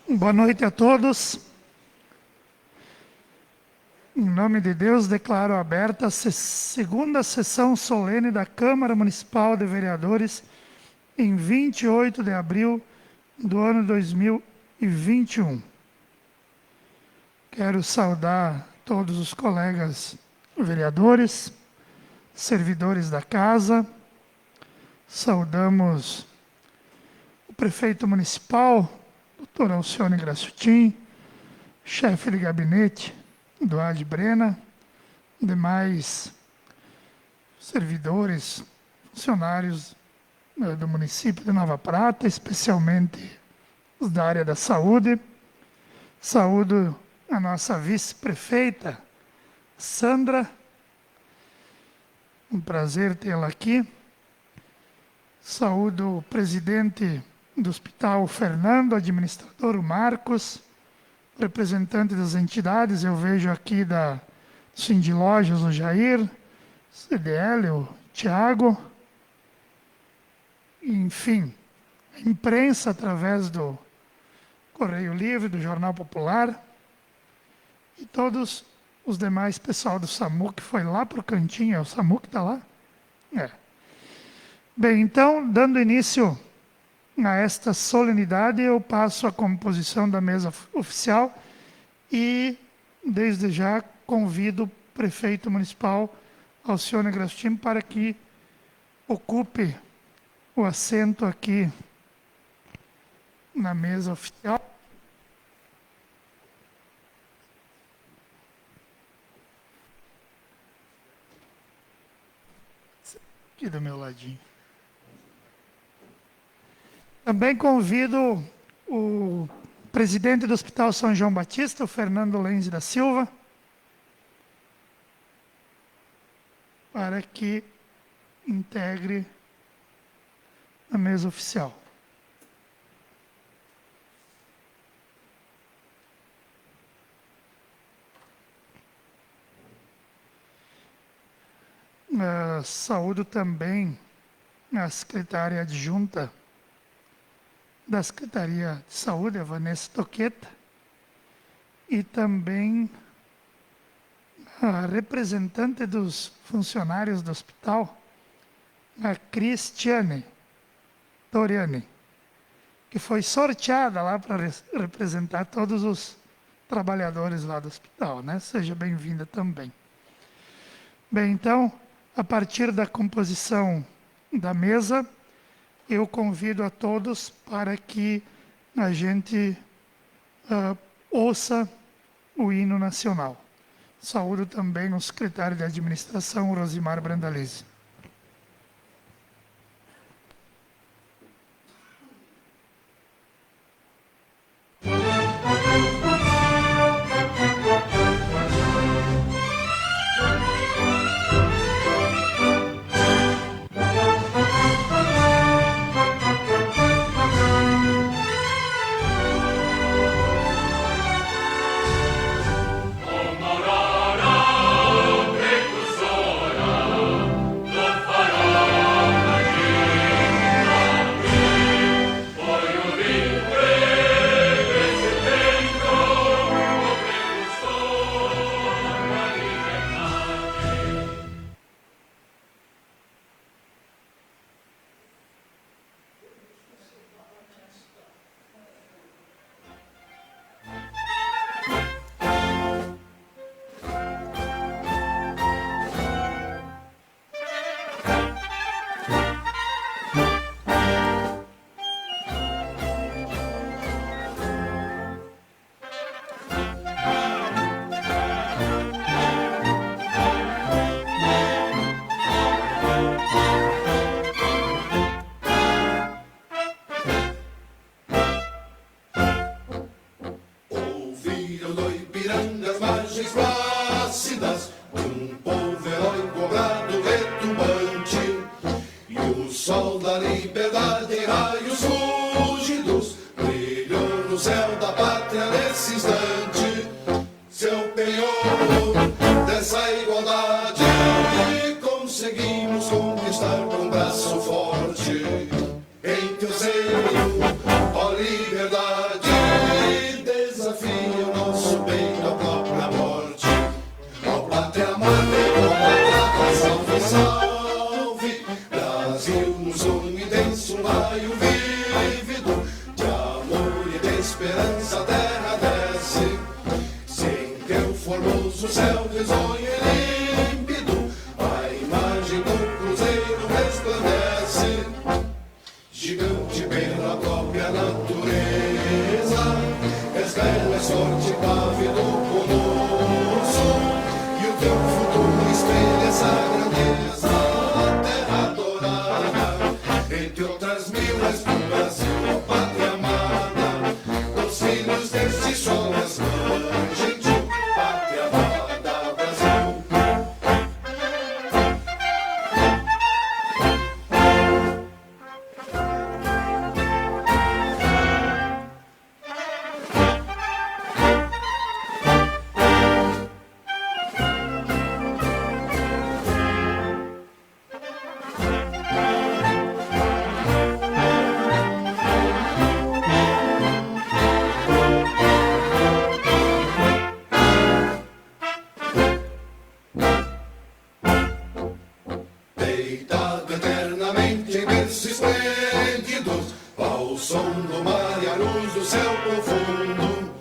Boa noite a todos. Em nome de Deus, declaro aberta a segunda sessão solene da Câmara Municipal de Vereadores em 28 de abril do ano 2021. Quero saudar todos os colegas vereadores, servidores da casa. Saudamos o prefeito municipal, Dr. Alcione Graciutin, chefe de gabinete, Eduardo Brena, demais servidores, funcionários do município de Nova Prata, especialmente os da área da saúde. Saúdo a nossa vice-prefeita, Sandra. Um prazer tê-la aqui. Saúdo o presidente do hospital, Fernando, administrador, o Marcos, representante das entidades, eu vejo aqui da Cindy Lojas, o Jair, CDL, o Tiago, enfim, a imprensa através do Correio Livre, do Jornal Popular, e todos os demais pessoal do SAMU que foi lá para o cantinho. É o SAMU que está lá? É. Bem, então, dando início a esta solenidade, eu passo a composição da mesa oficial e, desde já, convido o prefeito municipal, Alcione Graciutin, para que ocupe o assento aqui na mesa oficial. Aqui do meu ladinho. Também convido o presidente do Hospital São João Batista, o Fernando Lenz da Silva, para que integre a mesa oficial. Saúdo também a secretária adjunta da Secretaria de Saúde, a Vanessa Toqueta, e também a representante dos funcionários do hospital, a Cristiane Toriani, que foi sorteada lá para representar todos os trabalhadores lá do hospital, né? Seja bem-vinda também. Bem, então, a partir da composição da mesa, eu convido a todos para que a gente ouça o hino nacional. Saúdo também o secretário de administração, Rosimar Brandalize. Conseguimos conquistar com braço forte, em teu seio, ó liberdade. esperança a terra desce. Se em teu formoso céu risonho e límpido a imagem do cruzeiro resplandece, gigante pela própria natureza, és bela, és sorte, clave do colosso, e o teu futuro espelha essa grandeza. A terra adorada, entre outras mil, és do Brasil, ó pátria amada, dos filhos deste sol, és mãe gentil, pátria amada, Brasil. Deitado eternamente em berço esplêndido, ao som do mar e a luz do céu profundo,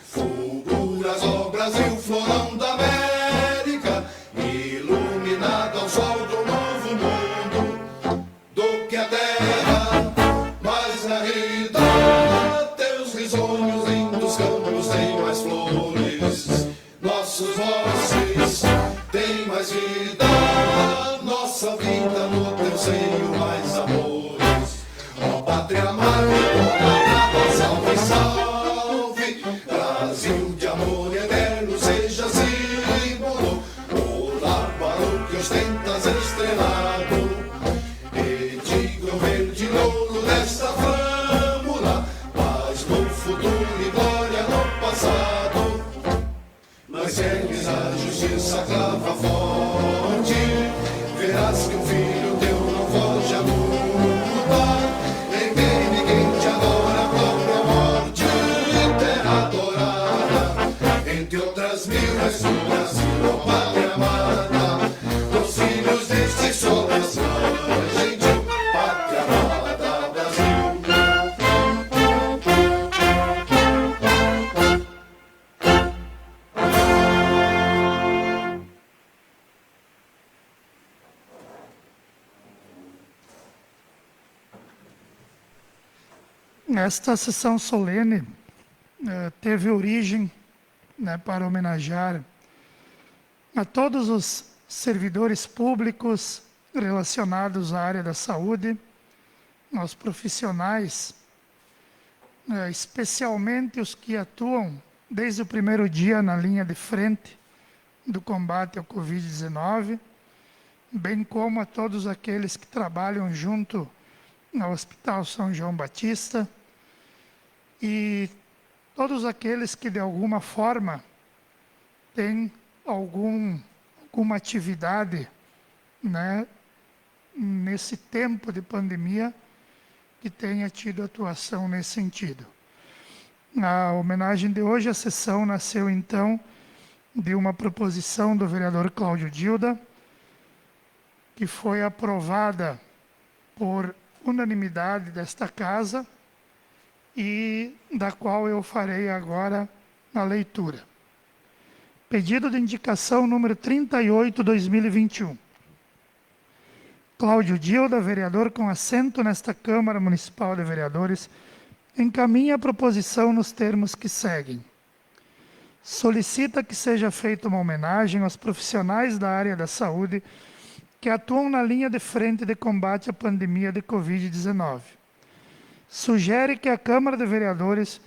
fulguras, ó Brasil, florão da América, iluminado ao sol de um novo mundo, do que a terra, mas na realidade teus risonhos lindos campos têm mais flores, nossos vozes têm mais vida, nossa vida no teu seio mais amores. Ó pátria amada, adorada, salve, salve, Brasil de amor eterno, seja símbolo, o lar para o que ostentas estrelado, e digo verde louro desta flâmula, paz no futuro e glória no passado. Mas segues a justiça clava forte, verás que um filho teu não foge à luta, nem tem ninguém te adora a própria morte. Terra adorada, entre outras mil, és do Brasil, ó pátria amada, dos filhos deste sol, és mãe gentil, pátria amada, Brasil. Esta sessão solene teve origem, para homenagear a todos os servidores públicos relacionados à área da saúde, aos profissionais, especialmente os que atuam desde o primeiro dia na linha de frente do combate ao Covid-19, bem como a todos aqueles que trabalham junto ao Hospital São João Batista, e todos aqueles que de alguma forma têm alguma atividade, nesse tempo de pandemia, que tenha tido atuação nesse sentido. A homenagem de hoje, a sessão nasceu então de uma proposição do vereador Cláudio Dilda, que foi aprovada por unanimidade desta casa, e da qual eu farei agora a leitura. Pedido de indicação número 38/2021. Cláudio Dilda, vereador com assento nesta Câmara Municipal de Vereadores, encaminha a proposição nos termos que seguem. Solicita que seja feita uma homenagem aos profissionais da área da saúde que atuam na linha de frente de combate à pandemia de Covid-19. Sugere que a Câmara de Vereadores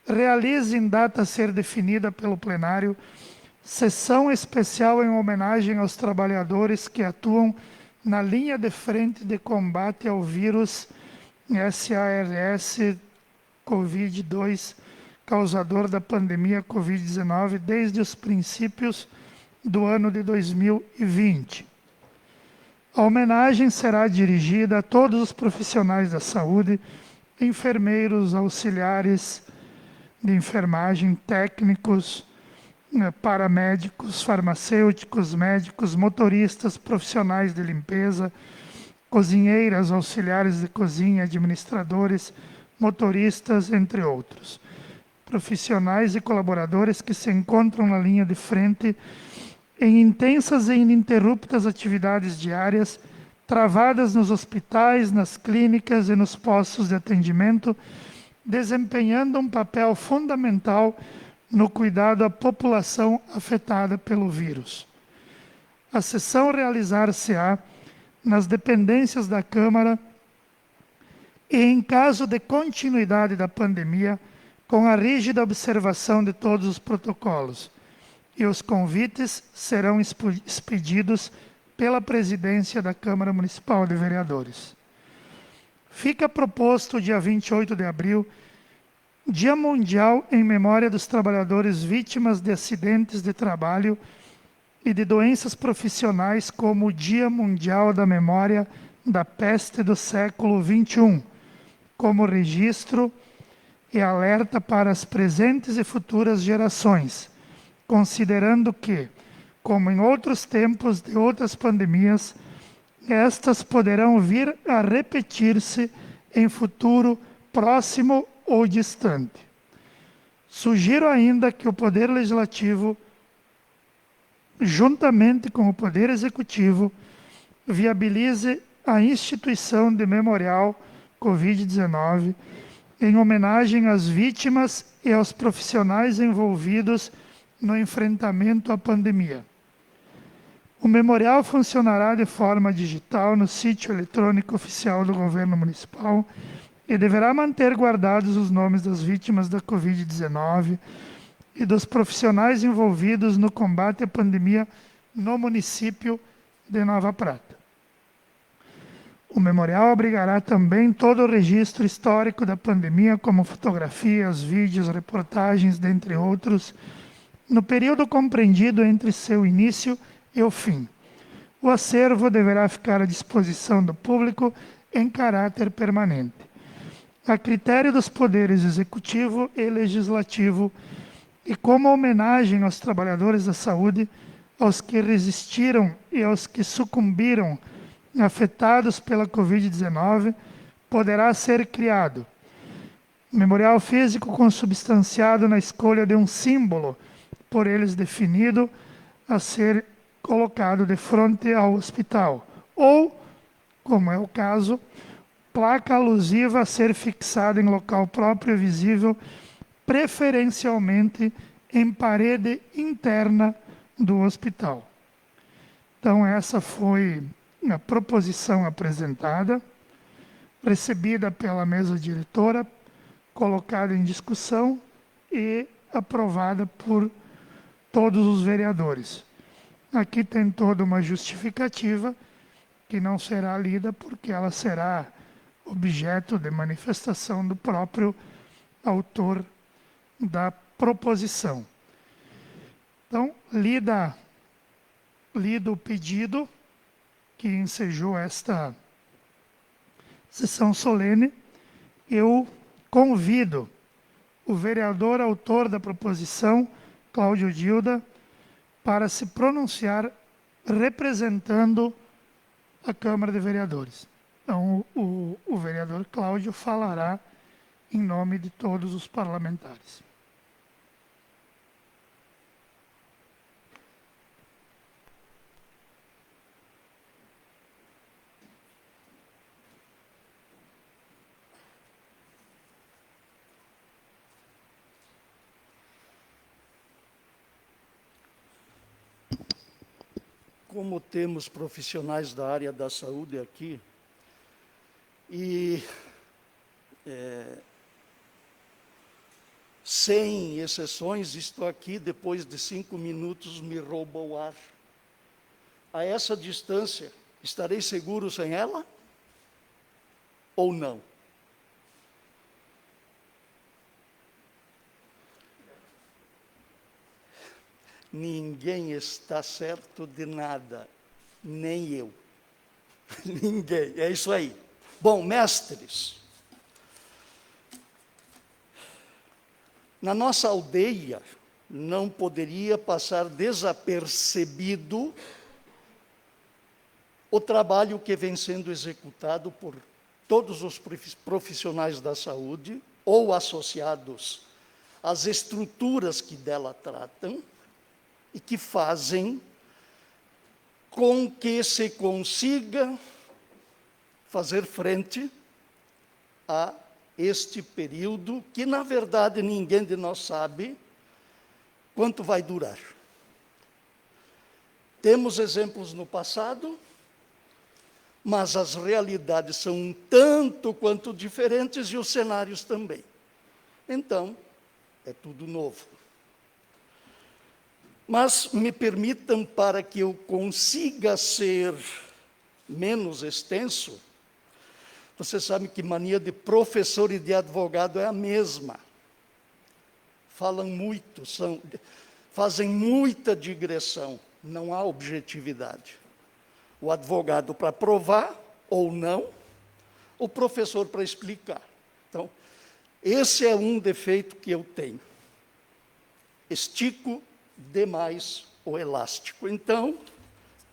realize em data a ser definida pelo plenário sessão especial em homenagem aos trabalhadores que atuam na linha de frente de combate ao vírus SARS-CoV-2, causador da pandemia Covid-19 desde os princípios do ano de 2020. A homenagem será dirigida a todos os profissionais da saúde, enfermeiros, auxiliares de enfermagem, técnicos, paramédicos, farmacêuticos, médicos, motoristas, profissionais de limpeza, cozinheiras, auxiliares de cozinha, administradores, motoristas, entre outros. profissionais e colaboradores que se encontram na linha de frente em intensas e ininterruptas atividades diárias, travadas nos hospitais, nas clínicas e nos postos de atendimento, desempenhando um papel fundamental no cuidado à população afetada pelo vírus. A sessão realizar-se-á nas dependências da Câmara e, em caso de continuidade da pandemia, com a rígida observação de todos os protocolos, e os convites serão expedidos pela presidência da Câmara Municipal de Vereadores. Fica proposto o dia 28 de abril, Dia Mundial em memória dos trabalhadores vítimas de acidentes de trabalho e de doenças profissionais, como o Dia Mundial da Memória da Peste do século XXI, como registro e alerta para as presentes e futuras gerações, considerando que, como em outros tempos de outras pandemias, estas poderão vir a repetir-se em futuro próximo ou distante. Sugiro ainda que o Poder Legislativo, juntamente com o Poder Executivo, viabilize a instituição de memorial Covid-19 em homenagem às vítimas e aos profissionais envolvidos no enfrentamento à pandemia. O memorial funcionará de forma digital no sítio eletrônico oficial do Governo Municipal e deverá manter guardados os nomes das vítimas da Covid-19 e dos profissionais envolvidos no combate à pandemia no município de Nova Prata. O memorial abrigará também todo o registro histórico da pandemia, como fotografias, vídeos, reportagens, dentre outros, no período compreendido entre seu início e o fim. O acervo deverá ficar à disposição do público em caráter permanente. A critério dos poderes executivo e legislativo, e como homenagem aos trabalhadores da saúde, aos que resistiram e aos que sucumbiram afetados pela Covid-19, poderá ser criado memorial físico consubstanciado na escolha de um símbolo por eles definido a ser colocado de frente ao hospital, ou, como é o caso, placa alusiva a ser fixada em local próprio e visível, preferencialmente em parede interna do hospital. Então, essa foi a proposição apresentada, recebida pela mesa diretora, colocada em discussão e aprovada por todos os vereadores. Aqui tem toda uma justificativa que não será lida porque ela será objeto de manifestação do próprio autor da proposição. Então, lido o pedido que ensejou esta sessão solene, eu convido o vereador autor da proposição, Cláudio Dilda, para se pronunciar representando a Câmara de Vereadores. Então, o vereador Cláudio falará em nome de todos os parlamentares. Como temos profissionais da área da saúde aqui, e sem exceções, estou aqui, depois de 5 minutos me rouba o ar. A essa distância, estarei seguro sem ela? Ou não? Ninguém está certo de nada, nem eu. Ninguém, é isso aí. Bom, mestres, na nossa aldeia não poderia passar desapercebido o trabalho que vem sendo executado por todos os profissionais da saúde ou associados as estruturas que dela tratam e que fazem com que se consiga fazer frente a este período que, na verdade, ninguém de nós sabe quanto vai durar. Temos exemplos no passado, mas as realidades são um tanto quanto diferentes e os cenários também. Então, é tudo novo. Mas me permitam, para que eu consiga ser menos extenso, você sabe que mania de professor e de advogado é a mesma. Falam muito, fazem muita digressão, não há objetividade. O advogado para provar ou não, o professor para explicar. Então, esse é um defeito que eu tenho. Estico demais o elástico. Então,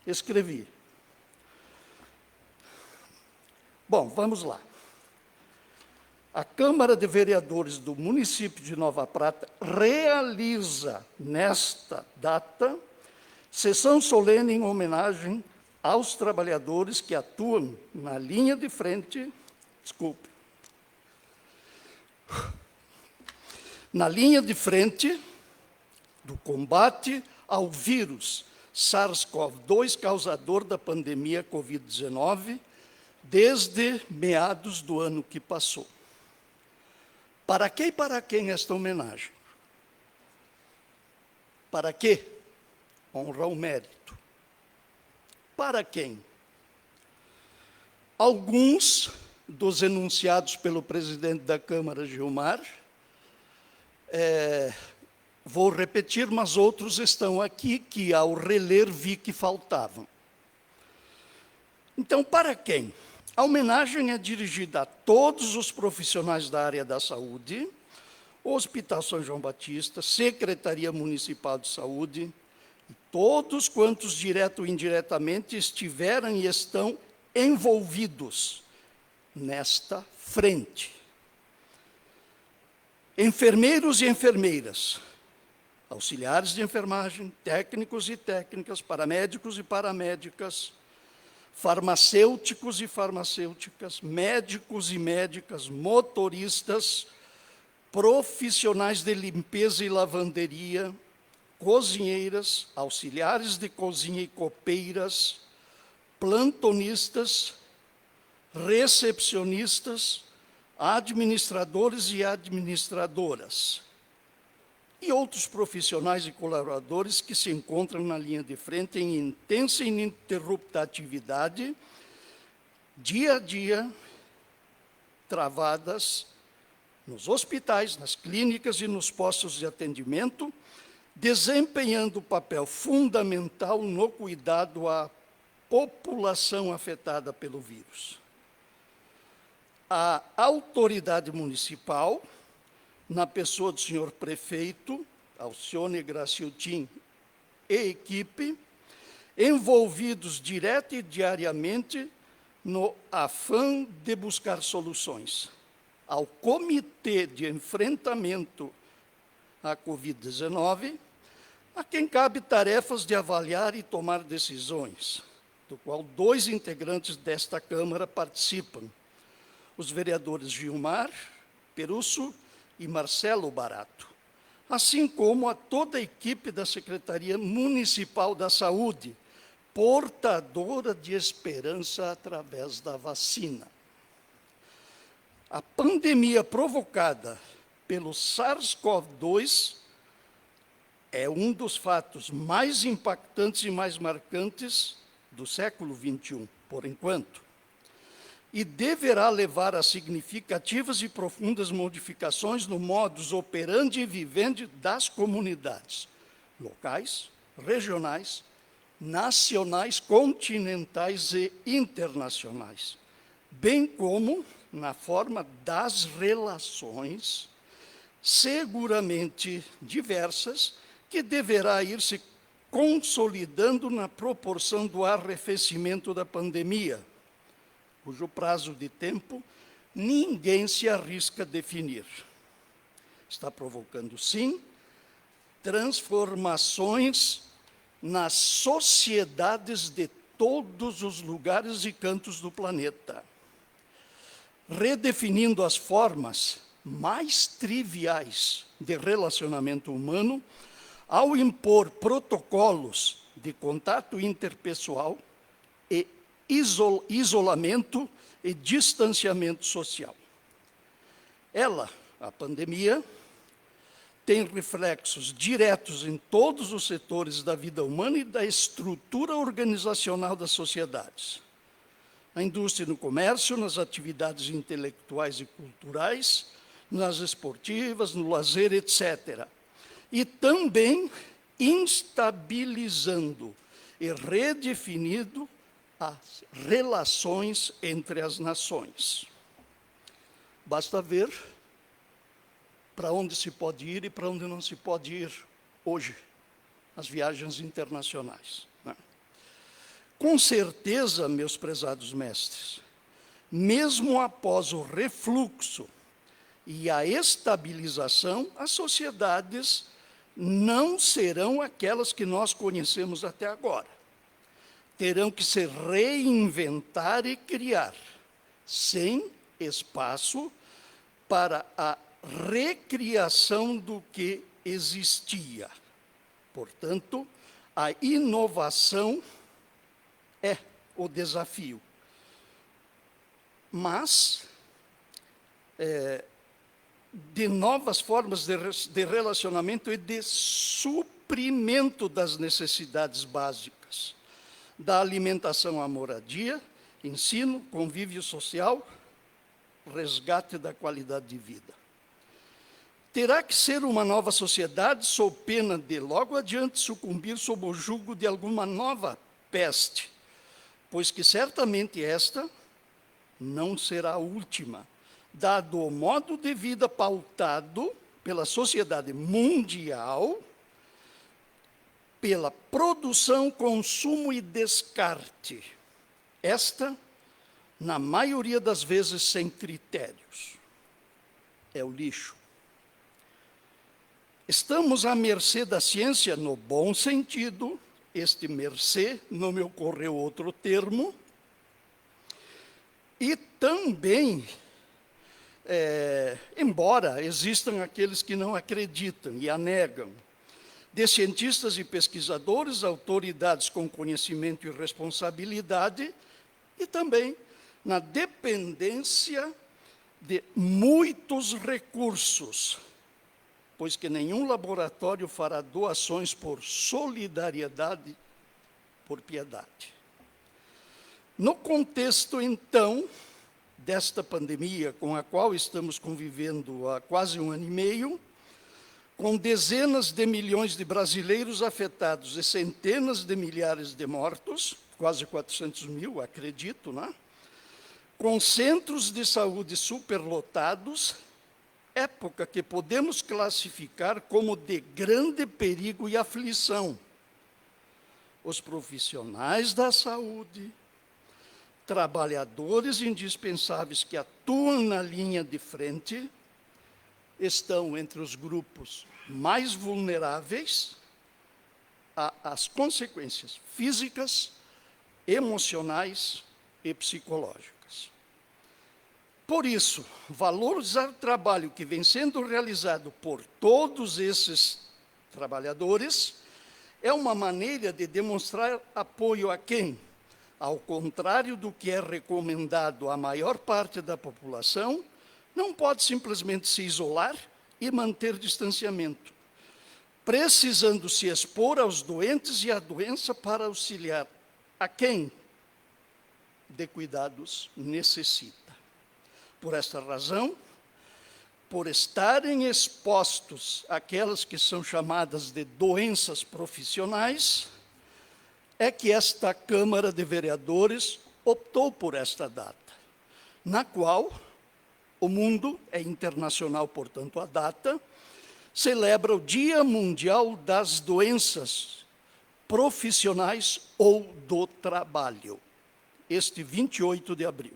escrevi. Bom, vamos lá. A Câmara de Vereadores do município de Nova Prata realiza, nesta data, sessão solene em homenagem aos trabalhadores que atuam na linha de frente, na linha de frente do combate ao vírus SARS-CoV-2, causador da pandemia Covid-19, desde meados do ano que passou. Para que e para quem esta homenagem? Para quê? Honra ao mérito. Para quem? Alguns dos enunciados pelo presidente da Câmara, Gilmar, vou repetir, mas outros estão aqui que, ao reler, vi que faltavam. Então, para quem? A homenagem é dirigida a todos os profissionais da área da saúde, Hospital São João Batista, Secretaria Municipal de Saúde, e todos quantos, direto ou indiretamente, estiveram e estão envolvidos nesta frente. Enfermeiros e enfermeiras, auxiliares de enfermagem, técnicos e técnicas, paramédicos e paramédicas, farmacêuticos e farmacêuticas, médicos e médicas, motoristas, profissionais de limpeza e lavanderia, cozinheiras, auxiliares de cozinha e copeiras, plantonistas, recepcionistas, administradores e administradoras, e outros profissionais e colaboradores que se encontram na linha de frente em intensa e ininterrupta atividade, dia a dia, travadas nos hospitais, nas clínicas e nos postos de atendimento, desempenhando papel fundamental no cuidado à população afetada pelo vírus. A autoridade municipal, na pessoa do senhor prefeito, Alcione Graciltin e equipe, envolvidos direto e diariamente no afã de buscar soluções. Ao Comitê de Enfrentamento à Covid-19, a quem cabe tarefas de avaliar e tomar decisões, do qual 2 integrantes desta Câmara participam, os vereadores Gilmar Perusso e Marcelo Barato, assim como a toda a equipe da Secretaria Municipal da Saúde, portadora de esperança através da vacina. A pandemia provocada pelo SARS-CoV-2 é um dos fatos mais impactantes e mais marcantes do século XXI, por enquanto, e deverá levar a significativas e profundas modificações no modus operandi e vivendi das comunidades locais, regionais, nacionais, continentais e internacionais, bem como na forma das relações, seguramente diversas, que deverá ir se consolidando na proporção do arrefecimento da pandemia, cujo prazo de tempo ninguém se arrisca a definir. está provocando, sim, transformações nas sociedades de todos os lugares e cantos do planeta, redefinindo as formas mais triviais de relacionamento humano ao impor protocolos de contato interpessoal e isolamento e distanciamento social. Ela, a pandemia, tem reflexos diretos em todos os setores da vida humana e da estrutura organizacional das sociedades. Na indústria e no comércio, nas atividades intelectuais e culturais, nas esportivas, no lazer, etc. E também instabilizando e redefinindo as relações entre as nações. Basta ver para onde se pode ir e para onde não se pode ir hoje, as viagens internacionais. Né? Com certeza, meus prezados mestres, mesmo após o refluxo e a estabilização, as sociedades não serão aquelas que nós conhecemos até agora. Terão que se reinventar e criar, sem espaço para a recriação do que existia. Portanto, a inovação é o desafio. Mas, de novas formas de relacionamento e de suprimento das necessidades básicas, da alimentação à moradia, ensino, convívio social, resgate da qualidade de vida. Terá que ser uma nova sociedade sob pena de, logo adiante, sucumbir sob o jugo de alguma nova peste, pois que certamente esta não será a última, dado o modo de vida pautado pela sociedade mundial, pela produção, consumo e descarte. Esta, na maioria das vezes, sem critérios. É o lixo. Estamos à mercê da ciência no bom sentido, este mercê, não me ocorreu outro termo, e também, embora existam aqueles que não acreditam e a negam, de cientistas e pesquisadores, autoridades com conhecimento e responsabilidade, e também na dependência de muitos recursos, pois que nenhum laboratório fará doações por solidariedade, por piedade. No contexto, então, desta pandemia com a qual estamos convivendo há quase 1 ano e meio, com dezenas de milhões de brasileiros afetados e centenas de milhares de mortos, quase 400 mil, acredito, né? Com centros de saúde superlotados, época que podemos classificar como de grande perigo e aflição. Os profissionais da saúde, trabalhadores indispensáveis que atuam na linha de frente, estão entre os grupos mais vulneráveis às consequências físicas, emocionais e psicológicas. Por isso, valorizar o trabalho que vem sendo realizado por todos esses trabalhadores é uma maneira de demonstrar apoio a quem, ao contrário do que é recomendado à maior parte da população, não pode simplesmente se isolar e manter distanciamento, precisando se expor aos doentes e à doença para auxiliar a quem de cuidados necessita. Por esta razão, por estarem expostos àquelas que são chamadas de doenças profissionais, é que esta Câmara de Vereadores optou por esta data, na qual o mundo, é internacional, portanto, a data, celebra o Dia Mundial das Doenças Profissionais ou do Trabalho, este 28 de abril.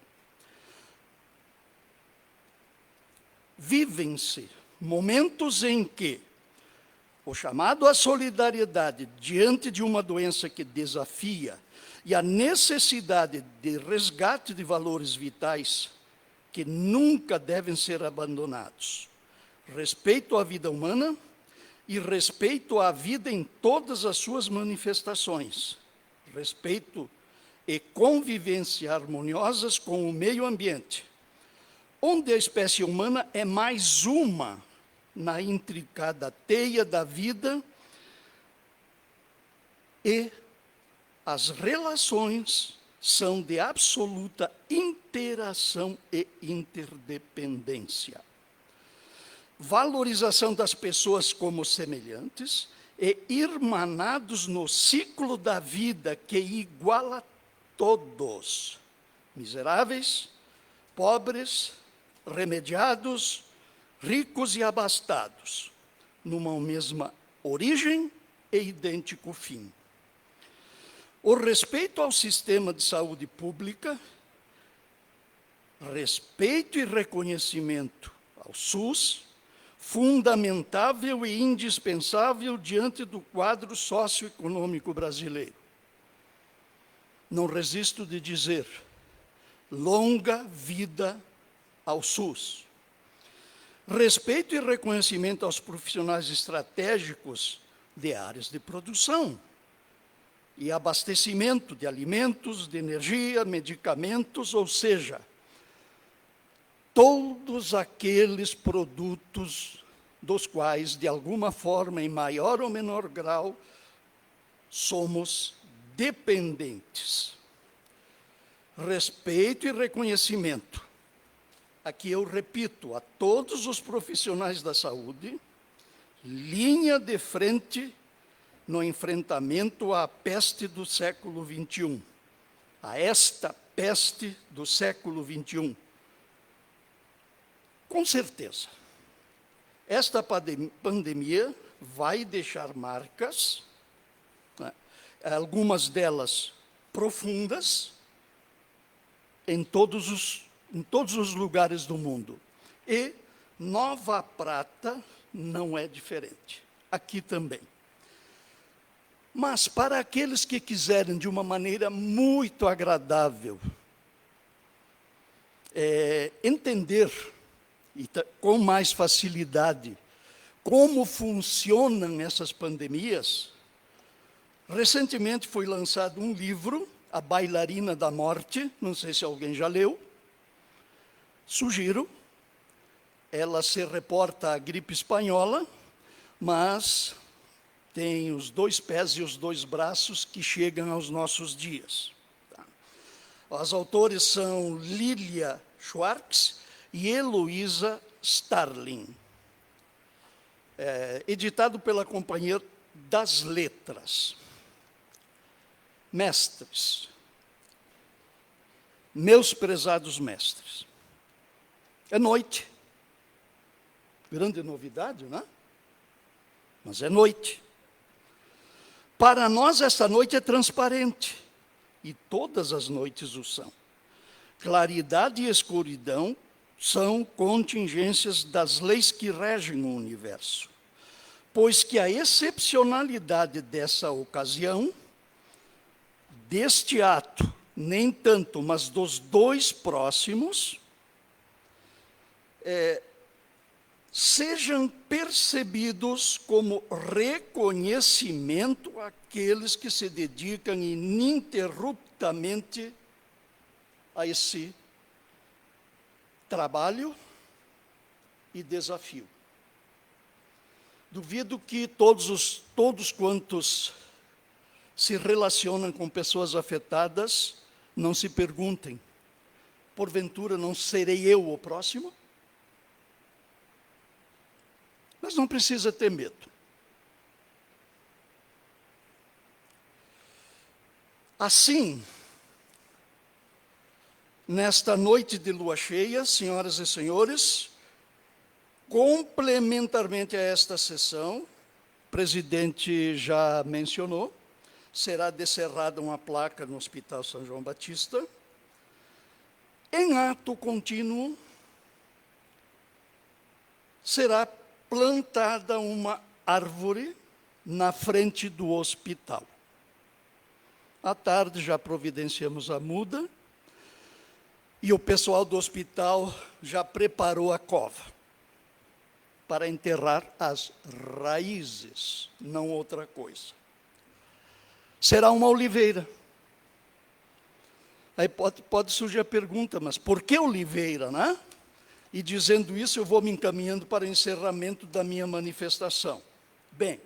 Vivem-se momentos em que o chamado à solidariedade diante de uma doença que desafia e a necessidade de resgate de valores vitais que nunca devem ser abandonados. Respeito à vida humana e respeito à vida em todas as suas manifestações. Respeito e convivência harmoniosas com o meio ambiente, onde a espécie humana é mais uma na intricada teia da vida e as relações são de absoluta interação e interdependência. Valorização das pessoas como semelhantes e irmanados no ciclo da vida que iguala todos, miseráveis, pobres, remediados, ricos e abastados, numa mesma origem e idêntico fim. O respeito ao sistema de saúde pública, respeito e reconhecimento ao SUS, fundamentável e indispensável diante do quadro socioeconômico brasileiro. Não resisto de dizer, longa vida ao SUS. Respeito e reconhecimento aos profissionais estratégicos de áreas de produção e abastecimento de alimentos, de energia, medicamentos, ou seja, todos aqueles produtos dos quais, de alguma forma, em maior ou menor grau, somos dependentes. Respeito e reconhecimento. Aqui eu repito, a todos os profissionais da saúde, linha de frente no enfrentamento à peste do século XXI, a esta peste do século XXI. Com certeza, esta pandemia vai deixar marcas, né, algumas delas profundas, em todos os lugares do mundo. E Nova Prata não é diferente. Aqui também. Mas para aqueles que quiserem, de uma maneira muito agradável, entender e com mais facilidade como funcionam essas pandemias, recentemente foi lançado um livro, A Bailarina da Morte, não sei se alguém já leu, sugiro. Ela se reporta à gripe espanhola, mas tem os 2 pés e os 2 braços que chegam aos nossos dias. Os autores são Lilia Schwartz e Heloísa Starling. Editado pela Companhia das Letras. Mestres, meus prezados mestres, é noite. Grande novidade, não é? Mas é noite. Para nós, esta noite é transparente, e todas as noites o são. Claridade e escuridão são contingências das leis que regem o universo, pois que a excepcionalidade dessa ocasião, deste ato, nem tanto, mas dos 2 próximos, sejam percebidos como reconhecimento àqueles que se dedicam ininterruptamente a esse trabalho e desafio. Duvido que todos quantos se relacionam com pessoas afetadas não se perguntem, porventura não serei eu o próximo? Mas não precisa ter medo. Assim, nesta noite de lua cheia, senhoras e senhores, complementarmente a esta sessão, o presidente já mencionou, será descerrada uma placa no Hospital São João Batista, em ato contínuo, será plantada uma árvore na frente do hospital. À tarde já providenciamos a muda e o pessoal do hospital já preparou a cova para enterrar as raízes, não outra coisa. Será uma oliveira. Aí pode surgir a pergunta, mas por que oliveira, né? E dizendo isso, eu vou me encaminhando para o encerramento da minha manifestação. Bem,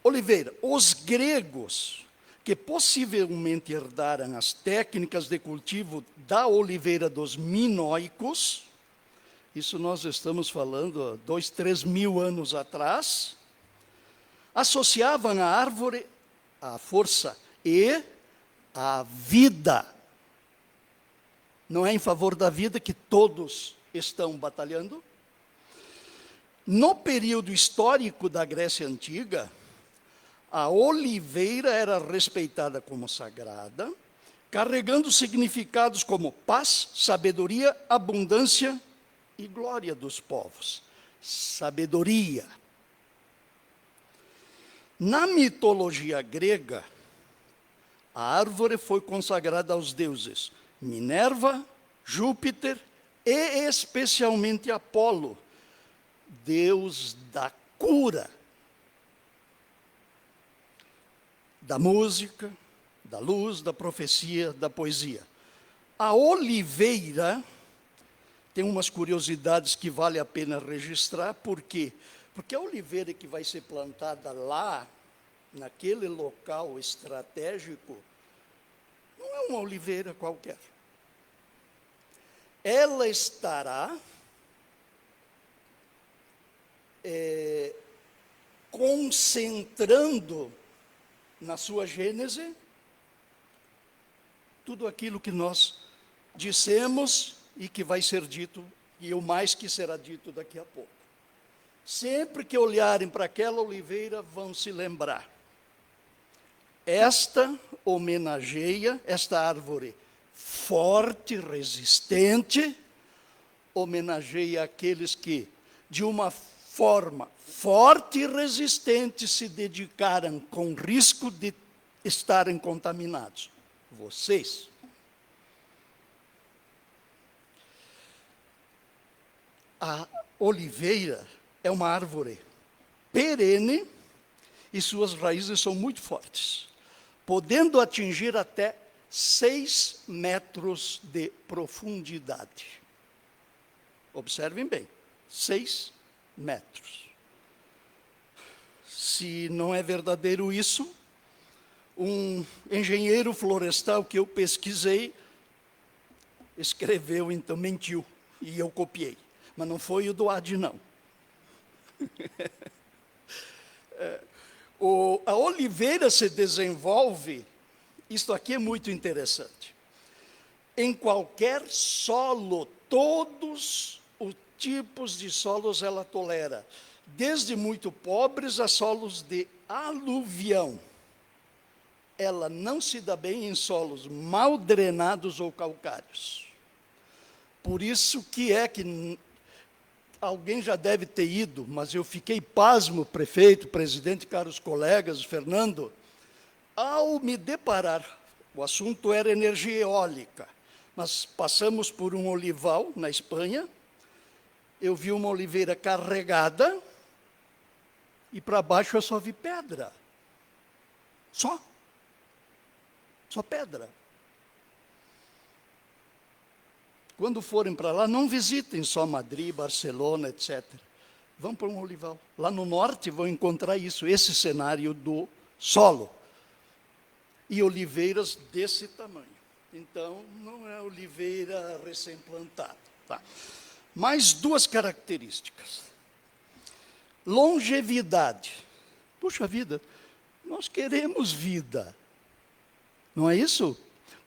oliveira, os gregos, que possivelmente herdaram as técnicas de cultivo da oliveira dos minoicos, isso nós estamos falando há 2, 3 mil anos atrás, associavam a árvore à força e à vida. Não é em favor da vida que todos estão batalhando? No período histórico da Grécia Antiga, a oliveira era respeitada como sagrada, carregando significados como paz, sabedoria, abundância e glória dos povos. Sabedoria. Na mitologia grega, a árvore foi consagrada aos deuses Minerva, Júpiter e especialmente Apolo, deus da cura, da música, da luz, da profecia, da poesia. A oliveira tem umas curiosidades que vale a pena registrar. Por quê? Porque a oliveira que vai ser plantada lá, naquele local estratégico, não é uma oliveira qualquer. Ela estará concentrando na sua gênese tudo aquilo que nós dissemos e que vai ser dito, e o mais que será dito daqui a pouco. Sempre que olharem para aquela oliveira, vão se lembrar. Esta homenageia, esta árvore forte, resistente, homenageia aqueles que, de uma forma forte e resistente, se dedicaram com risco de estarem contaminados. Vocês. A oliveira é uma árvore perene e suas raízes são muito fortes, podendo atingir até 6 metros de profundidade. Observem bem, 6 metros. Se não é verdadeiro isso, um engenheiro florestal que eu pesquisei, escreveu, então mentiu, e eu copiei. Mas não foi o do Adi, não. A oliveira se desenvolve, isto aqui é muito interessante, em qualquer solo, todos os tipos de solos ela tolera, desde muito pobres a solos de aluvião. Ela não se dá bem em solos mal drenados ou calcários. Por isso que alguém já deve ter ido, mas eu fiquei pasmo, prefeito, presidente, caros colegas, Fernando, ao me deparar, o assunto era energia eólica, mas passamos por um olival na Espanha, eu vi uma oliveira carregada, e para baixo eu só vi pedra. Só pedra. Quando forem para lá, não visitem só Madrid, Barcelona, etc. Vão para um olival. Lá no norte vão encontrar isso, esse cenário do solo. E oliveiras desse tamanho. Então, não é oliveira recém-plantada. Tá? Mais 2 características. Longevidade. Puxa vida, nós queremos vida. Não é isso?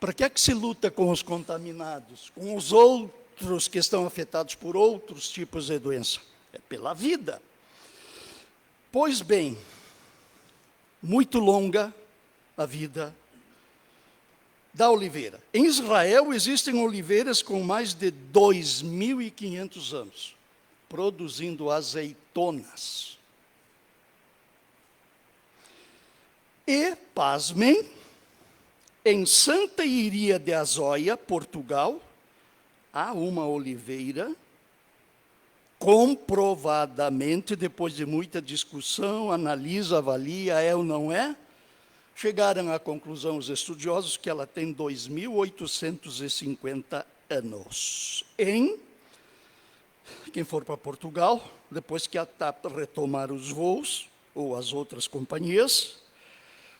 Para que é que se luta com os contaminados, com os outros que estão afetados por outros tipos de doença? É pela vida. Pois bem, muito longa a vida da oliveira. Em Israel existem oliveiras com mais de 2.500 anos. produzindo azeitonas. E, pasmem, em Santa Iria de Azóia, Portugal, há uma oliveira, comprovadamente, depois de muita discussão, analisa, avalia, é ou não é, chegaram à conclusão os estudiosos que ela tem 2.850 anos. Quem for para Portugal, depois que a TAP retomar os voos, ou as outras companhias,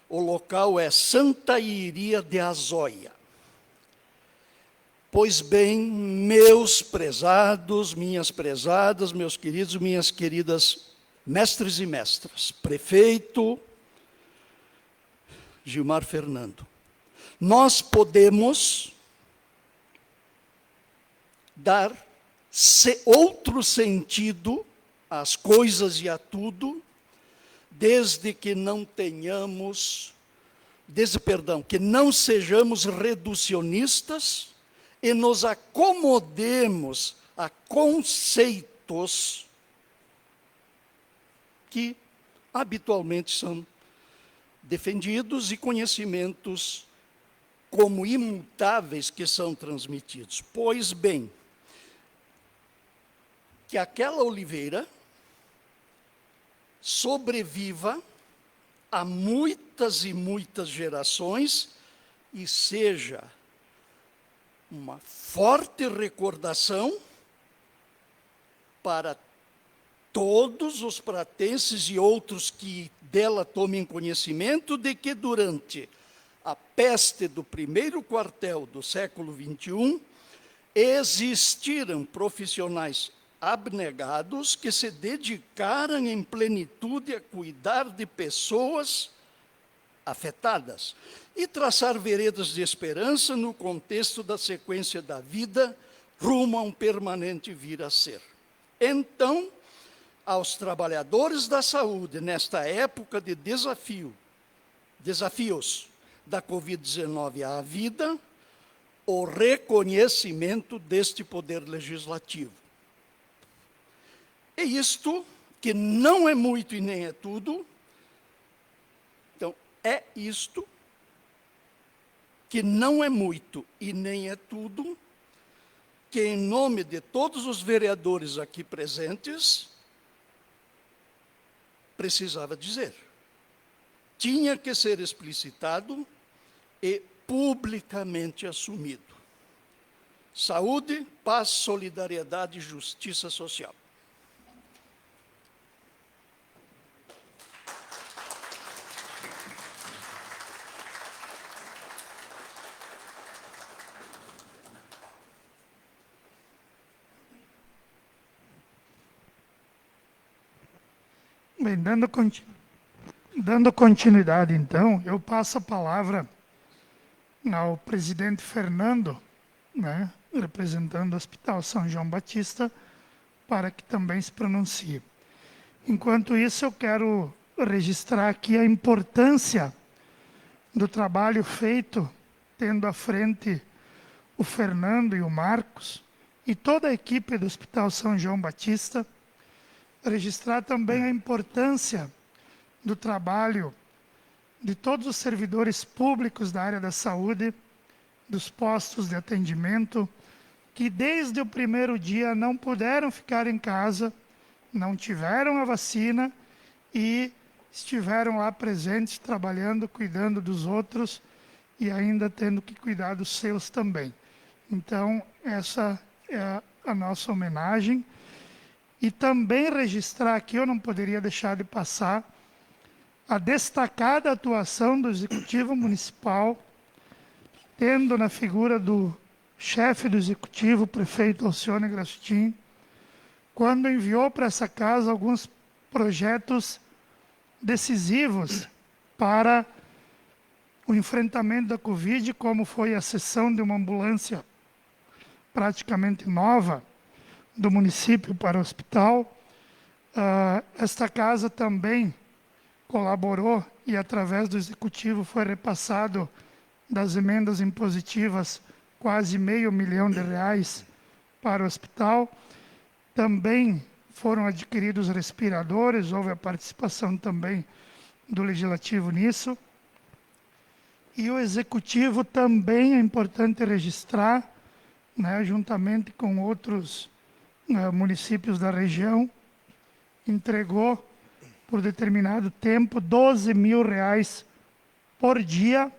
o local é Santa Iria de Azóia. Pois bem, meus prezados, minhas prezadas, meus queridos, minhas queridas mestres e mestras, prefeito Gilmar Fernando, nós podemos dar outro sentido às coisas e a tudo, que não sejamos reducionistas e nos acomodemos a conceitos que habitualmente são defendidos e conhecimentos como imutáveis que são transmitidos. Pois bem, que aquela oliveira sobreviva a muitas e muitas gerações e seja uma forte recordação para todos os pratenses e outros que dela tomem conhecimento de que durante a peste do primeiro quartel do século XXI, existiram profissionais abnegados que se dedicaram em plenitude a cuidar de pessoas afetadas e traçar veredas de esperança no contexto da sequência da vida rumo a um permanente vir a ser. Então, aos trabalhadores da saúde, nesta época de desafios da Covid-19 à vida, o reconhecimento deste poder legislativo. É isto que não é muito e nem é tudo. Então, é isto que não é muito e nem é tudo, que em nome de todos os vereadores aqui presentes, precisava dizer. Tinha que ser explicitado e publicamente assumido. Saúde, paz, solidariedade e justiça social. Bem, dando continuidade, então, eu passo a palavra ao presidente Fernando, né, representando o Hospital São João Batista, para que também se pronuncie. Enquanto isso, eu quero registrar aqui a importância do trabalho feito, tendo à frente o Fernando e o Marcos, e toda a equipe do Hospital São João Batista, registrar também a importância do trabalho de todos os servidores públicos da área da saúde, dos postos de atendimento, que desde o primeiro dia não puderam ficar em casa, não tiveram a vacina e estiveram lá presentes, trabalhando, cuidando dos outros e ainda tendo que cuidar dos seus também. Então, essa é a nossa homenagem. E também registrar aqui, eu não poderia deixar de passar, a destacada atuação do Executivo Municipal, tendo na figura do chefe do Executivo, o prefeito Alcione Grastin, quando enviou para essa casa alguns projetos decisivos para o enfrentamento da Covid, como foi a cessão de uma ambulância praticamente nova do município para o hospital. Esta casa também colaborou e, através do Executivo, foi repassado das emendas impositivas quase R$500 mil para o hospital. Também foram adquiridos respiradores, houve a participação também do Legislativo nisso. E o Executivo também é importante registrar, né, juntamente com outros municípios da região, entregou por determinado tempo R$ 12.000 por dia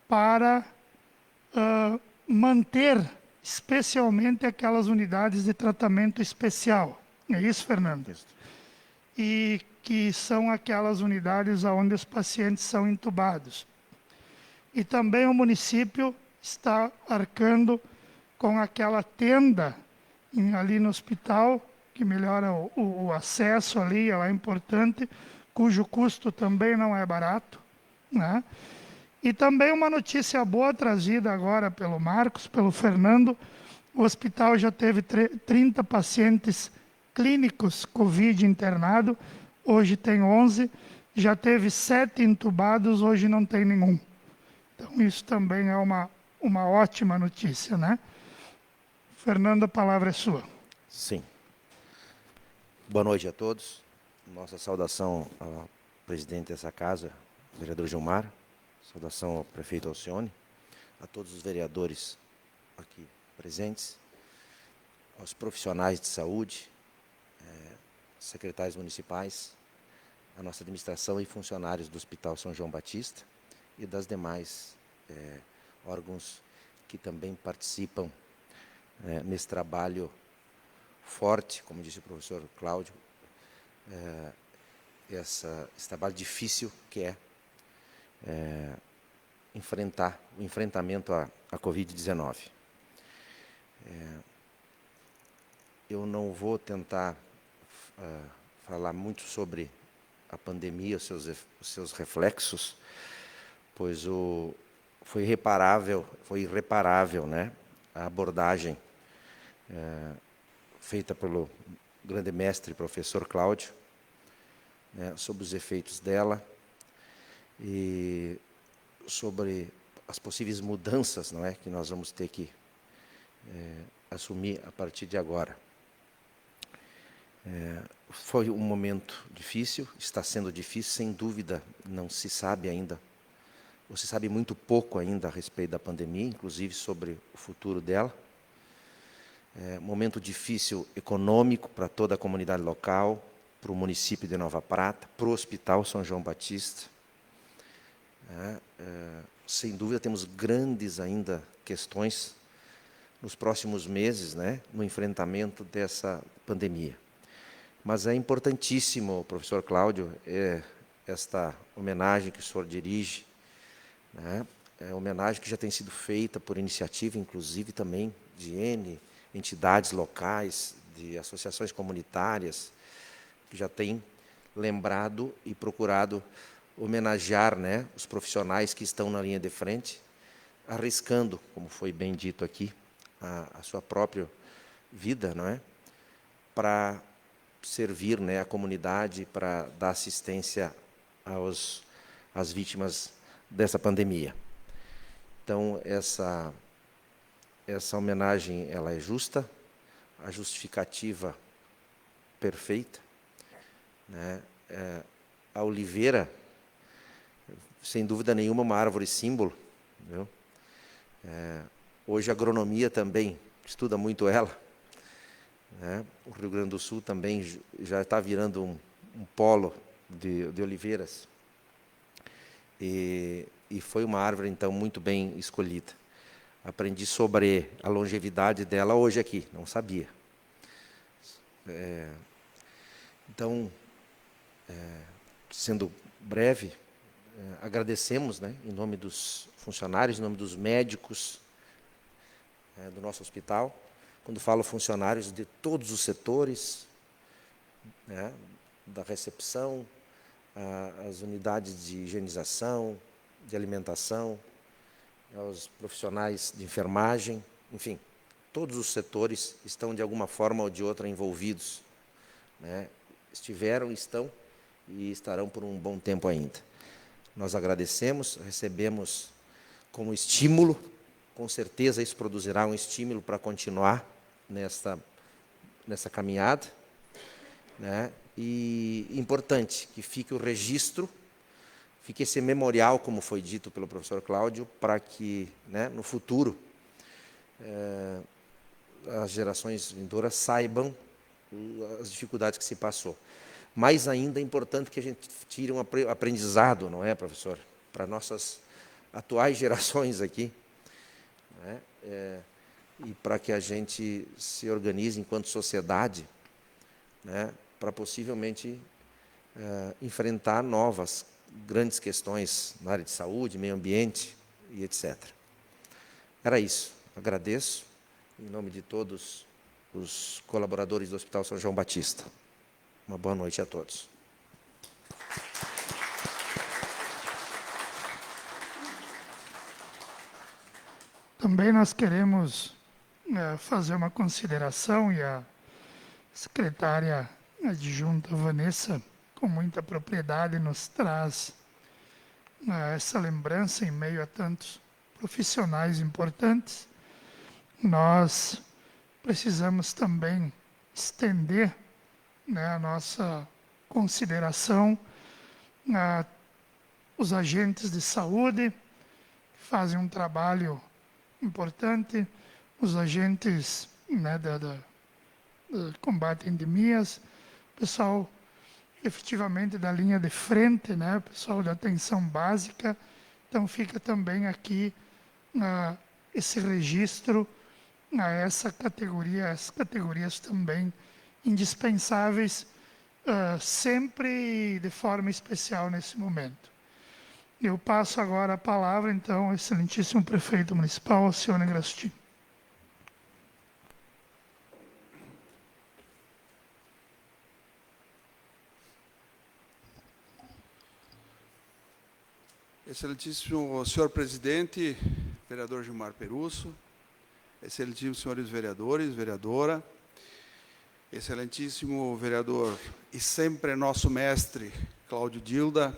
para manter especialmente aquelas unidades de tratamento especial. É isso, Fernando? Isso. E que são aquelas unidades onde os pacientes são entubados. E também o município está arcando com aquela tenda ali no hospital, que melhora o acesso ali, ela é importante, cujo custo também não é barato, né? E também uma notícia boa trazida agora pelo Marcos, pelo Fernando, o hospital já teve 30 pacientes clínicos Covid internado, hoje tem 11, já teve 7 entubados, hoje não tem nenhum. Então isso também é uma ótima notícia, né? Fernando, a palavra é sua. Sim. Boa noite a todos. Nossa saudação ao presidente dessa casa, vereador Gilmar. Saudação ao prefeito Alcione, a todos os vereadores aqui presentes, aos profissionais de saúde, secretários municipais, a nossa administração e funcionários do Hospital São João Batista e das demais órgãos que também participam nesse trabalho forte, como disse o professor Cláudio, esse trabalho difícil que é o enfrentamento à Covid-19. Eu não vou tentar falar muito sobre a pandemia, os seus reflexos, pois foi irreparável, né, a abordagem feita pelo grande mestre, professor Cláudio, né, sobre os efeitos dela e sobre as possíveis mudanças, não é, que nós vamos ter que assumir a partir de agora. Foi um momento difícil, está sendo difícil, sem dúvida, não se sabe ainda, ou se sabe muito pouco ainda a respeito da pandemia, inclusive sobre o futuro dela. Momento difícil econômico para toda a comunidade local, para o município de Nova Prata, para o Hospital São João Batista. Sem dúvida, temos grandes ainda questões nos próximos meses, né, no enfrentamento dessa pandemia. Mas é importantíssimo, professor Cláudio, esta homenagem que o senhor dirige, né, homenagem que já tem sido feita por iniciativa, inclusive também de N entidades locais, de associações comunitárias, que já têm lembrado e procurado homenagear, né, os profissionais que estão na linha de frente, arriscando, como foi bem dito aqui, a sua própria vida, não é, para servir, né, a comunidade, para dar assistência às vítimas dessa pandemia. Então, essa homenagem ela é justa, a justificativa perfeita, né? A oliveira, sem dúvida nenhuma, uma árvore símbolo, viu? Hoje a agronomia também estuda muito ela, né? O Rio Grande do Sul também já está virando um polo de oliveiras, e foi uma árvore, então, muito bem escolhida. Aprendi sobre a longevidade dela hoje aqui, não sabia. Então, sendo breve, agradecemos, né, em nome dos funcionários, em nome dos médicos do nosso hospital. Quando falo funcionários, de todos os setores, né, da recepção, as unidades de higienização, de alimentação, aos profissionais de enfermagem, enfim, todos os setores estão de alguma forma ou de outra envolvidos, né? Estiveram, estão e estarão por um bom tempo ainda. Nós agradecemos, recebemos como estímulo, com certeza isso produzirá um estímulo para continuar nessa caminhada, né? E importante que fique o registro, fique esse memorial, como foi dito pelo professor Cláudio, para que, né, no futuro, as gerações vindouras saibam as dificuldades que se passou. Mais ainda é importante que a gente tire um aprendizado, não é, professor? Para nossas atuais gerações aqui, né? E para que a gente se organize enquanto sociedade, né, para possivelmente enfrentar novas grandes questões na área de saúde, meio ambiente e etc. Era isso. Agradeço, em nome de todos os colaboradores do Hospital São João Batista. Uma boa noite a todos. Também nós queremos fazer uma consideração, e a secretária adjunta Vanessa, com muita propriedade, nos traz essa lembrança em meio a tantos profissionais importantes. Nós precisamos também estender, né, a nossa consideração aos agentes de saúde, que fazem um trabalho importante, os agentes, né, do combate a endemias, pessoal efetivamente da linha de frente, né, pessoal da atenção básica. Então fica também aqui esse registro a essa categoria, as categorias também indispensáveis, sempre de forma especial nesse momento. Eu passo agora a palavra, então, ao excelentíssimo prefeito municipal, Alcione Grasti. Excelentíssimo senhor presidente, vereador Gilmar Perusso, excelentíssimos senhores vereadores, vereadora, excelentíssimo vereador e sempre nosso mestre, Cláudio Dilda,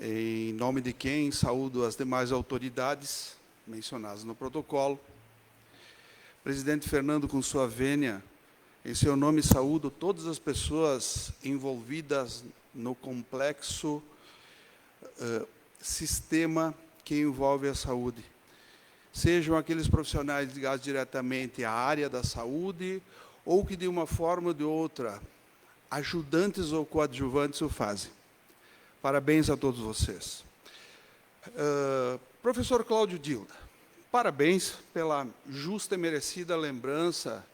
em nome de quem saúdo as demais autoridades mencionadas no protocolo. Presidente Fernando, com sua vênia, em seu nome saúdo todas as pessoas envolvidas no complexo sistema que envolve a saúde. Sejam aqueles profissionais ligados diretamente à área da saúde, ou que de uma forma ou de outra, ajudantes ou coadjuvantes o fazem. Parabéns a todos vocês. Professor Cláudio Dilda, parabéns pela justa e merecida lembrança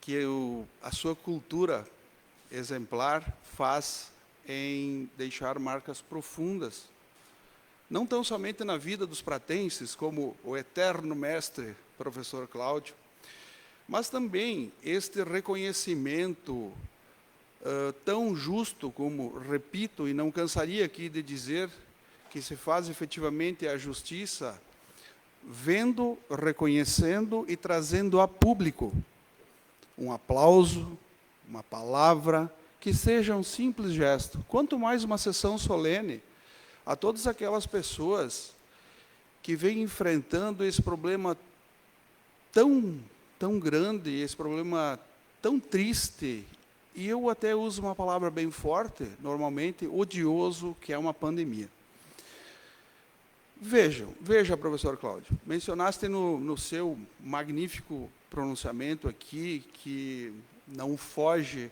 que a sua cultura exemplar faz em deixar marcas profundas, não tão somente na vida dos pratenses, como o eterno mestre, professor Cláudio, mas também este reconhecimento tão justo como, repito, e não cansaria aqui de dizer, que se faz efetivamente a justiça, vendo, reconhecendo e trazendo a público um aplauso, uma palavra, que seja um simples gesto. Quanto mais uma sessão solene, a todas aquelas pessoas que vêm enfrentando esse problema tão grande, esse problema tão triste, e eu até uso uma palavra bem forte, normalmente, odioso, que é uma pandemia. Veja, professor Cláudio, mencionaste no seu magnífico pronunciamento aqui, que não foge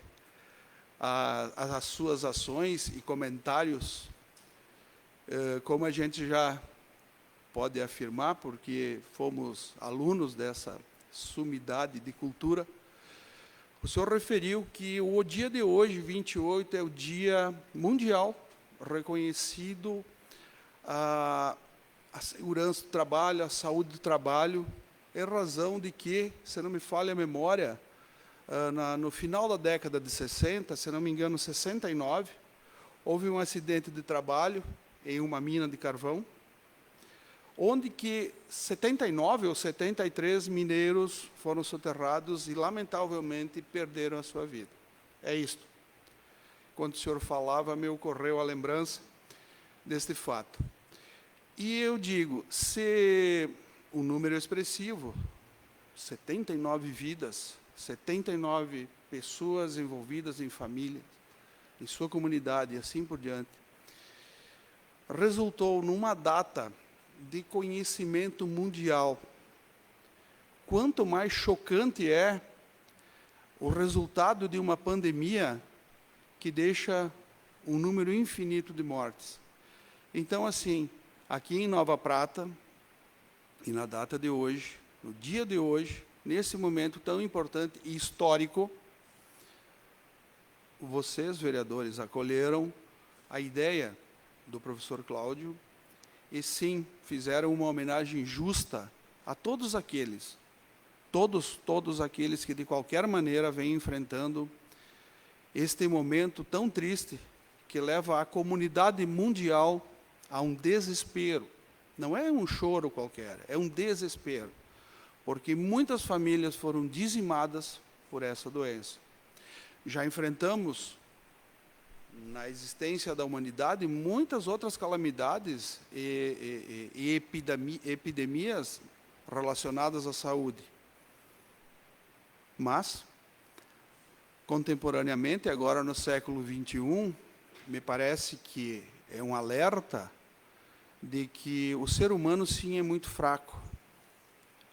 às suas ações e comentários, como a gente já pode afirmar, porque fomos alunos dessa sumidade de cultura. O senhor referiu que o dia de hoje, 28, é o Dia Mundial reconhecido a segurança do trabalho, a saúde do trabalho, em razão de que, se não me falha a memória, no final da década de 60, se não me engano, 69, houve um acidente de trabalho em uma mina de carvão, onde que 79 ou 73 mineiros foram soterrados e, lamentavelmente, perderam a sua vida. É isto. Quando o senhor falava, me ocorreu a lembrança deste fato. E eu digo, se o número é expressivo, 79 vidas, 79 pessoas envolvidas em família, em sua comunidade e assim por diante, resultou numa data de conhecimento mundial. Quanto mais chocante é o resultado de uma pandemia que deixa um número infinito de mortes. Então, assim, aqui em Nova Prata, e na data de hoje, no dia de hoje, nesse momento tão importante e histórico, vocês, vereadores, acolheram a ideia do professor Cláudio e, sim, fizeram uma homenagem justa a todos aqueles que, de qualquer maneira, vêm enfrentando este momento tão triste que leva a comunidade mundial a um desespero. Não é um choro qualquer, é um desespero, porque muitas famílias foram dizimadas por essa doença. Já enfrentamos, na existência da humanidade, muitas outras calamidades e epidemias relacionadas à saúde. Mas, contemporaneamente, agora no século XXI, me parece que é um alerta de que o ser humano, sim, é muito fraco.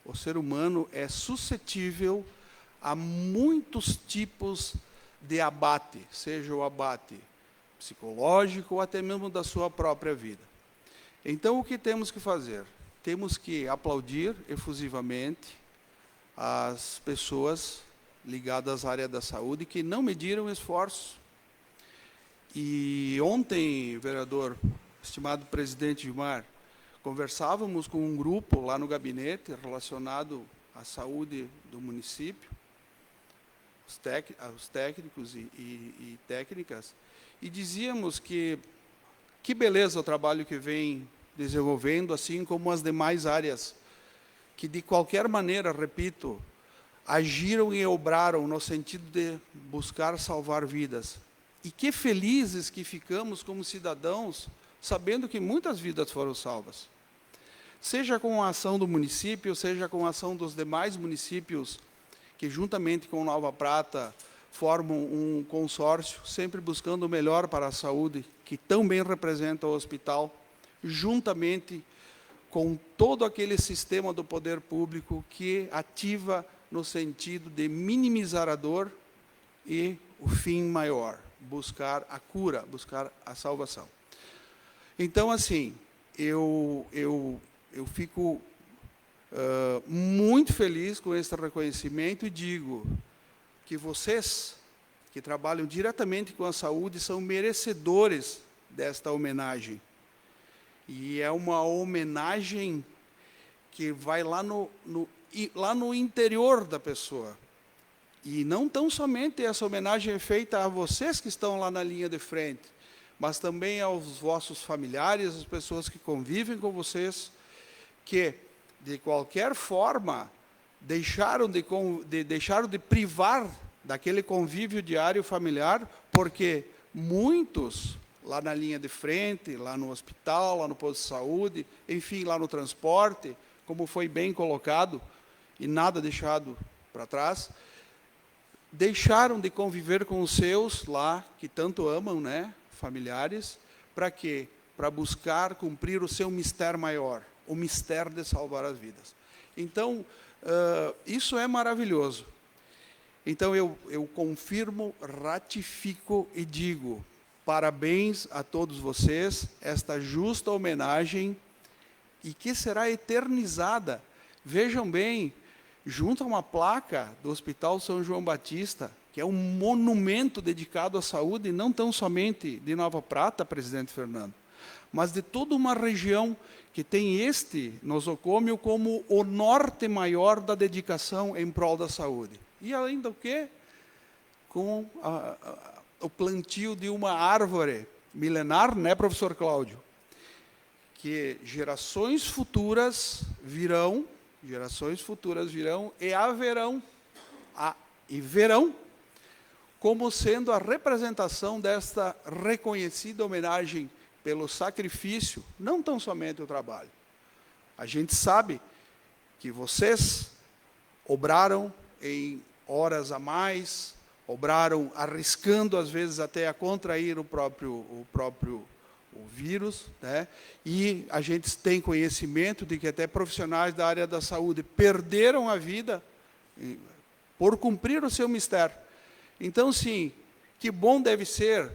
O ser humano é suscetível a muitos tipos de abate, seja o abate psicológico ou até mesmo da sua própria vida. Então, o que temos que fazer? Temos que aplaudir efusivamente as pessoas ligadas à área da saúde que não mediram esforços. E ontem, vereador, estimado presidente Gilmar, conversávamos com um grupo lá no gabinete relacionado à saúde do município, os técnicos e técnicas, e dizíamos que beleza o trabalho que vem desenvolvendo, assim como as demais áreas, que de qualquer maneira, repito, agiram e obraram no sentido de buscar salvar vidas. E que felizes que ficamos como cidadãos, sabendo que muitas vidas foram salvas. Seja com a ação do município, seja com a ação dos demais municípios, que juntamente com Nova Prata formam um consórcio, sempre buscando o melhor para a saúde, que tão bem representa o hospital, juntamente com todo aquele sistema do poder público que ativa no sentido de minimizar a dor e o fim maior, buscar a cura, buscar a salvação. Então, assim, eu fico muito feliz com esse reconhecimento e digo que vocês, que trabalham diretamente com a saúde, são merecedores desta homenagem. E é uma homenagem que vai lá no interior da pessoa. E não tão somente essa homenagem é feita a vocês que estão lá na linha de frente, mas também aos vossos familiares, as pessoas que convivem com vocês, que, de qualquer forma, deixaram de privar daquele convívio diário familiar, porque muitos, lá na linha de frente, lá no hospital, lá no posto de saúde, enfim, lá no transporte, como foi bem colocado, e nada deixado para trás, deixaram de conviver com os seus lá, que tanto amam, né, familiares, para quê? Para buscar cumprir o seu mistério maior, o mistério de salvar as vidas. Então, isso é maravilhoso. Então, eu confirmo, ratifico e digo, parabéns a todos vocês, esta justa homenagem, e que será eternizada. Vejam bem, junto a uma placa do Hospital São João Batista, que é um monumento dedicado à saúde, não tão somente de Nova Prata, presidente Fernando, mas de toda uma região que tem este nosocômio como o norte maior da dedicação em prol da saúde. E além do que, com o plantio de uma árvore milenar, né, professor Cláudio? Que gerações futuras virão e verão como sendo a representação desta reconhecida homenagem pelo sacrifício, não tão somente o trabalho. A gente sabe que vocês obraram em horas a mais, obraram arriscando, às vezes, até a contrair o vírus, né? E a gente tem conhecimento de que até profissionais da área da saúde perderam a vida por cumprir o seu mistério. Então, sim, que bom deve ser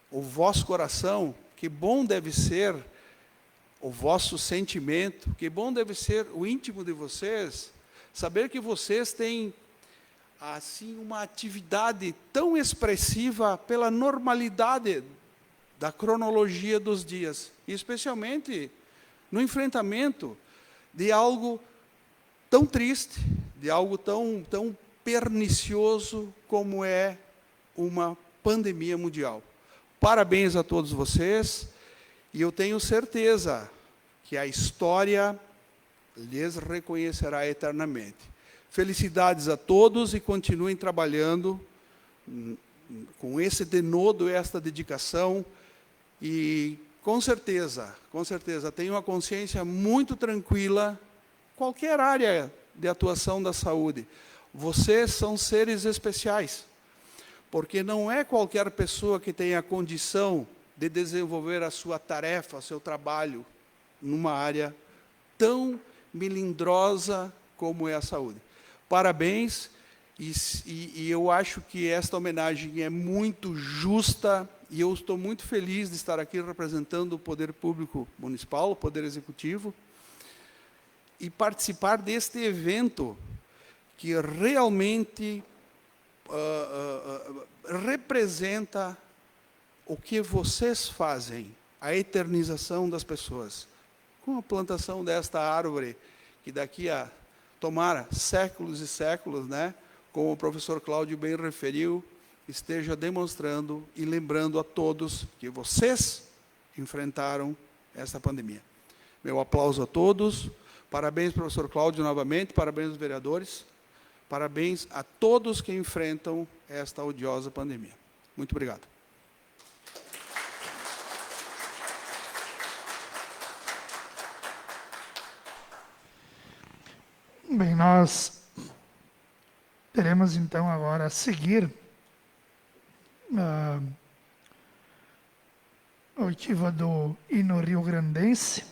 o vosso coração, que bom deve ser o vosso sentimento, que bom deve ser o íntimo de vocês, saber que vocês têm assim uma atividade tão expressiva pela normalidade da cronologia dos dias, e especialmente no enfrentamento de algo tão triste, de algo tão pernicioso como é uma pandemia mundial. Parabéns a todos vocês, e eu tenho certeza que a história lhes reconhecerá eternamente. Felicidades a todos e continuem trabalhando com esse denodo, esta dedicação, e com certeza, tenho uma consciência muito tranquila, qualquer área de atuação da saúde. Vocês são seres especiais, porque não é qualquer pessoa que tenha a condição de desenvolver a sua tarefa, o seu trabalho, numa área tão melindrosa como é a saúde. Parabéns, e eu acho que esta homenagem é muito justa, e eu estou muito feliz de estar aqui representando o Poder Público Municipal, o Poder Executivo, e participar deste evento que realmente representa o que vocês fazem, a eternização das pessoas. Com a plantação desta árvore, que daqui a, tomara, séculos e séculos, né, como o professor Cláudio bem referiu, esteja demonstrando e lembrando a todos que vocês enfrentaram essa pandemia. Meu aplauso a todos. Parabéns, professor Cláudio, novamente. Parabéns aos vereadores. Parabéns a todos que enfrentam esta odiosa pandemia. Muito obrigado. Bem, nós teremos então agora a seguir a oitiva do hino rio-grandense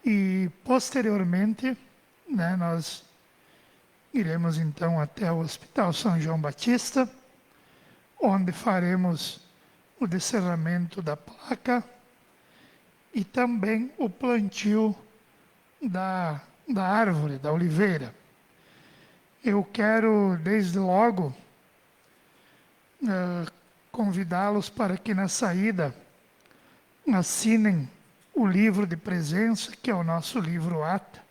e, posteriormente, né, nós iremos então até o Hospital São João Batista, onde faremos o descerramento da placa e também o plantio da árvore, da oliveira. Eu quero, desde logo, convidá-los para que na saída assinem o livro de presença, que é o nosso livro ata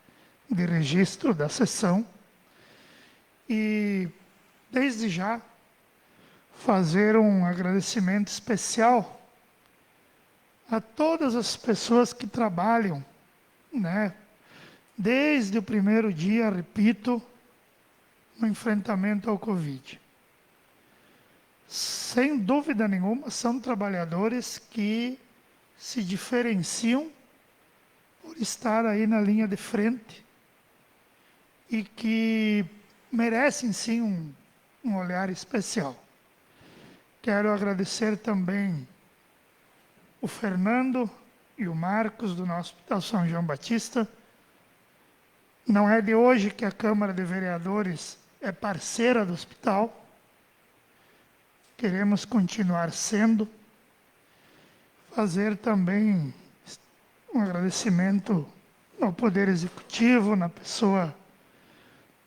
de registro da sessão, e desde já fazer um agradecimento especial a todas as pessoas que trabalham, né, desde o primeiro dia, repito, no enfrentamento ao Covid. Sem dúvida nenhuma, são trabalhadores que se diferenciam por estar aí na linha de frente e que merecem, sim, um olhar especial. Quero agradecer também o Fernando e o Marcos, do nosso Hospital São João Batista. Não é de hoje que a Câmara de Vereadores é parceira do hospital. Queremos continuar sendo. Fazer também um agradecimento ao Poder Executivo, na pessoa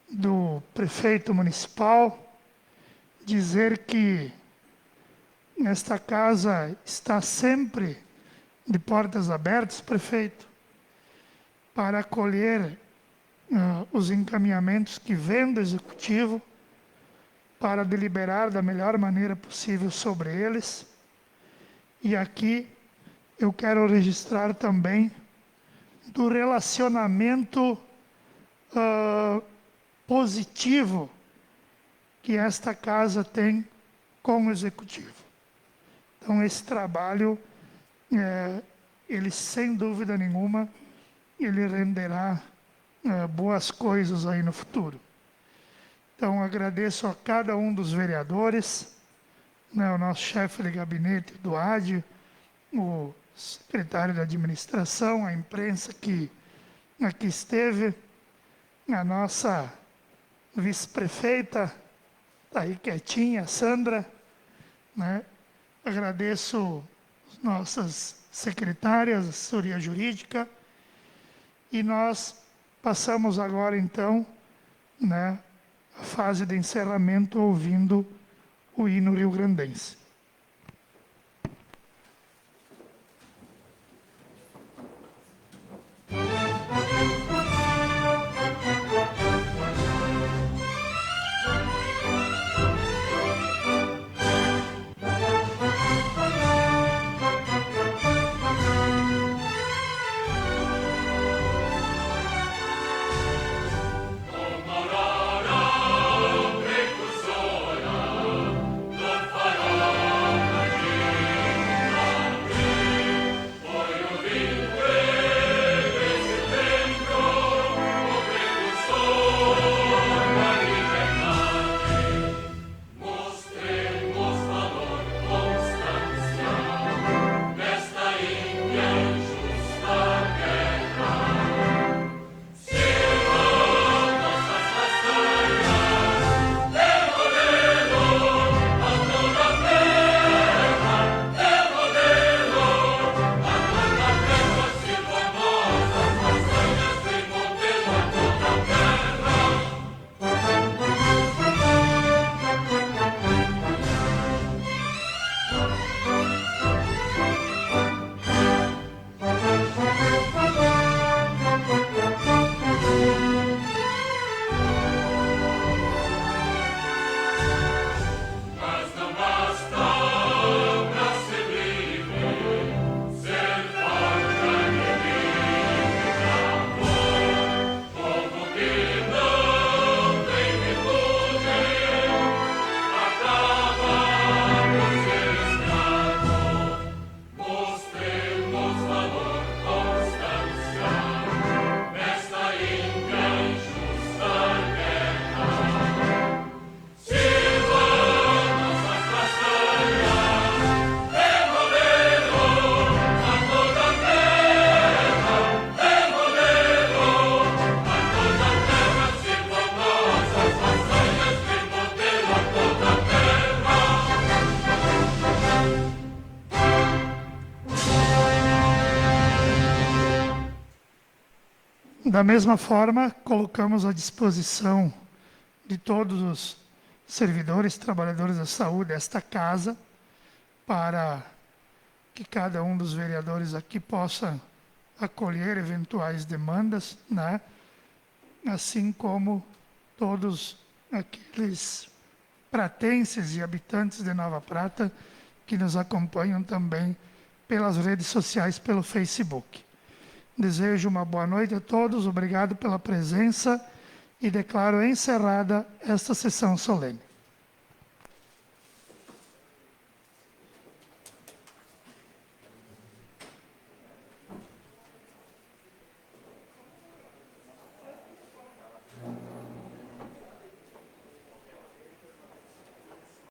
do prefeito municipal. Dizer que esta casa está sempre de portas abertas, prefeito, para acolher os encaminhamentos que vêm do Executivo, para deliberar da melhor maneira possível sobre eles. E aqui eu quero registrar também do relacionamento positivo que esta casa tem com o Executivo. Então, esse trabalho, ele, sem dúvida nenhuma, ele renderá boas coisas aí no futuro. Então, agradeço a cada um dos vereadores, né, o nosso chefe de gabinete do AD, o secretário de administração, a imprensa que aqui esteve, a nossa vice-prefeita, está aí quietinha, Sandra, né? Agradeço as nossas secretárias, assessoria jurídica, e nós passamos agora, então, né, a fase de encerramento ouvindo o hino rio-grandense. Da mesma forma, colocamos à disposição de todos os servidores, trabalhadores da saúde desta casa, para que cada um dos vereadores aqui possa acolher eventuais demandas, né? Assim como todos aqueles pratenses e habitantes de Nova Prata que nos acompanham também pelas redes sociais, pelo Facebook. Desejo uma boa noite a todos, obrigado pela presença e declaro encerrada esta sessão solene.